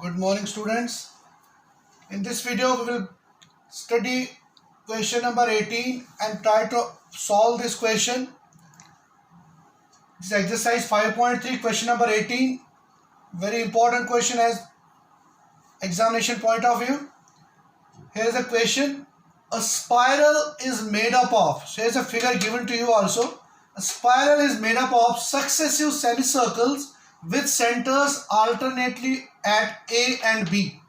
Good morning, students. In this video we will study question number 18 and try to solve this question. This is exercise 5.3, question number 18. Very important question as examination point of view. Here is a question. A spiral is made up of, so here is a figure given to you also. A spiral is made up of successive semicircles with centers alternately at A and B.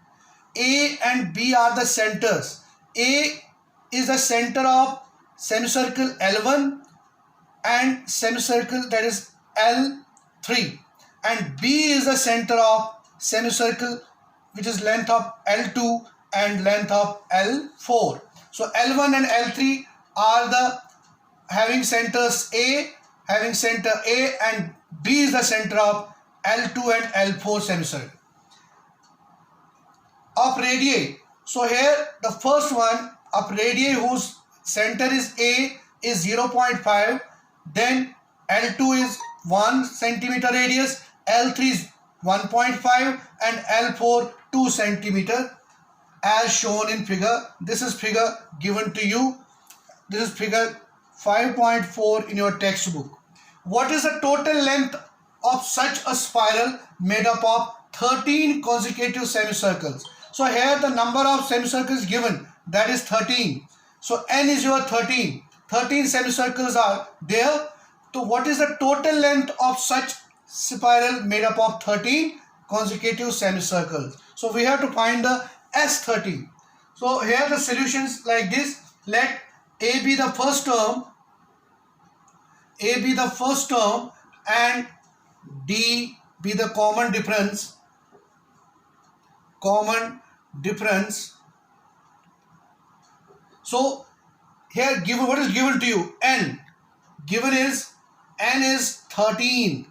A and B are the centers. A is the center of semicircle L1 and semicircle that is L3, and B is the center of semicircle which is length of L2 and length of L4. So L1 and L3 are the having centers A, having center A, and B is the center of L2 and L4 semicircle. Of radii, so here the first one of radii whose center is A is 0.5, then L2 is 1 centimeter radius, L3 is 1.5 and L4 2 centimeter as shown in figure. This is figure given to you. This is figure 5.4 in your textbook. What is the total length of such a spiral made up of 13 consecutive semicircles? So here the number of semicircles given, that is 13. So n is your 13. 13 semicircles are there. So what is the total length of such spiral made up of 13 consecutive semicircles? So we have to find the S13. So here the solutions like this. Let A be the first term, A be the first term and D be the common difference. So here given, what is given to you? N. Given is N is 13.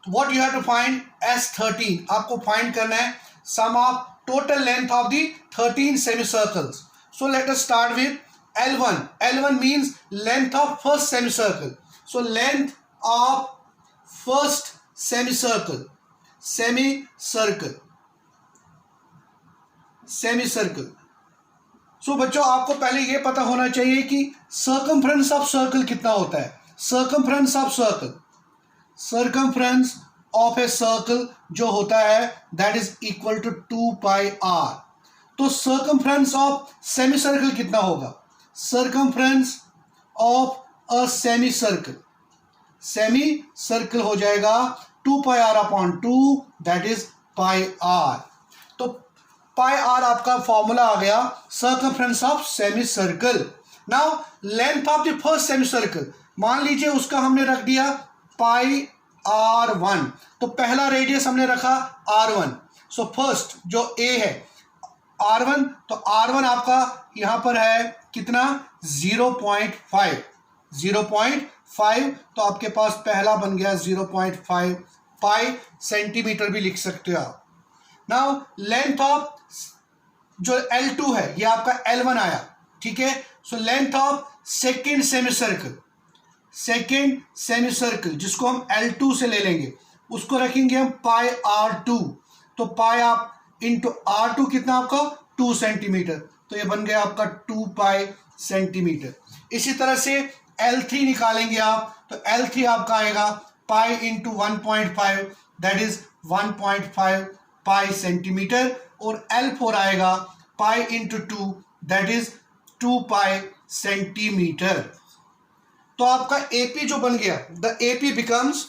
What you have to find? S13. आपको find करना है sum of total length of the 13 semicircles. So let us start with L1. L1 means length of first semicircle. So length of first semicircle. सो बच्चों आपको पहले ये पता होना चाहिए कि सर्कमफ्रेंस ऑफ सर्कल कितना होता है. सर्कमफ्रेंस ऑफ ए सर्कल जो होता है that is equal to 2 pi r. तो सर्कमफ्रेंस ऑफ सेमी सर्कल कितना होगा? Circumference of a semi circle हो जाएगा 2 pi r upon 2 that is pi r. तो पाई आर आपका फॉर्मूला आ गया circumference of semi circle. Now length of the first semi circle, मान लीजिए उसका हमने रख दिया पाई R1. तो पहला रेडियस हमने रखा R1. सो फर्स्ट जो A है R1, तो R1 आपका यहां पर है कितना? 0.5. तो आपके पास पहला बन गया 0.5 पाई सेंटीमीटर भी लिख सकते हो आप. नाउ लेंथ ऑफ जो L2 है ये आपका L1 आया, ठीक है. So length of second semi circle जिसको हम L2 से ले लेंगे उसको रखेंगे हम पाई R2. तो पाई आप इंटू R2 कितना आपका 2 सेंटीमीटर, तो ये बन गया आपका 2 पाई सेंटीमीटर. इसी तरह से L3 निकालेंगे आप, तो L3 आपका आएगा pi into 1.5 that is 1.5 pi centimetre, और L4 आएगा pi into 2 that is 2 pi centimetre. तो आपका AP जो बन गया, the AP becomes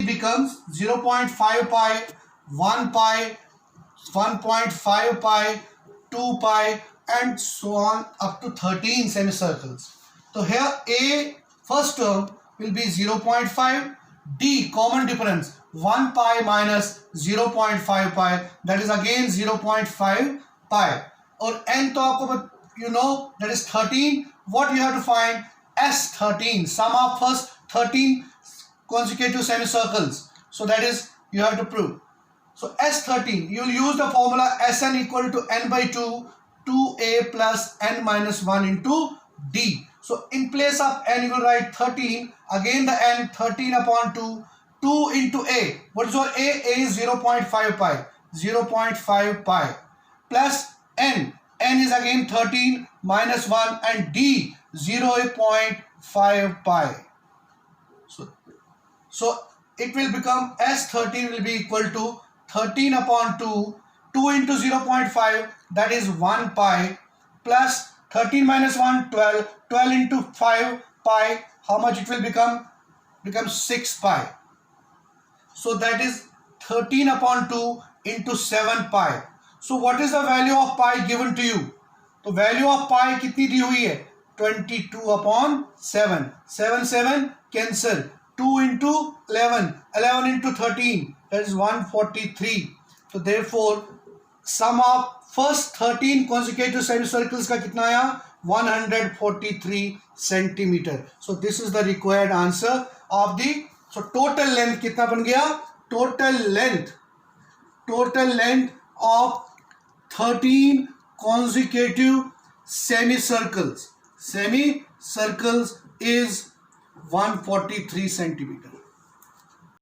0.5 pi, 1 pi, 1.5 pi, 2 pi and so on up to 13 semicircles. So here A first term will be 0.5, D common difference 1 pi minus 0.5 pi that is again 0.5 pi, और N तो आपको you know that is 13. What you have to find? S13, sum of first 13 consecutive semicircles. So that is you have to prove. So S13, you will use the formula Sn equal to n by 2a plus n minus 1 into D. So in place of n you will write 13, again the n 13 upon 2 2 into A. What is your A? A is 0.5 pi. 0.5 pi plus N. N is again 13 minus 1 and D 0.5 pi. So it will become S13 will be equal to 13 upon 2. 2 into 0.5, that is 1 pi, plus 13 minus 1, 12. 12 into 5 pi, how much it will become? Becomes 6 pi. So that is 13 upon 2 into 7 pi. So what is the value of pi given to you? The value of pi कितनी दी हुई है? 22 upon 7. 7 7 cancel. 2 into 11. 11 into 13. That is 143. So therefore sum of first 13 consecutive semicircles का कितना आया? 143 centimeter. So this is the required answer of the. So total length कितना बन गया? Total length of 13 consecutive semicircles is 143 centimeter.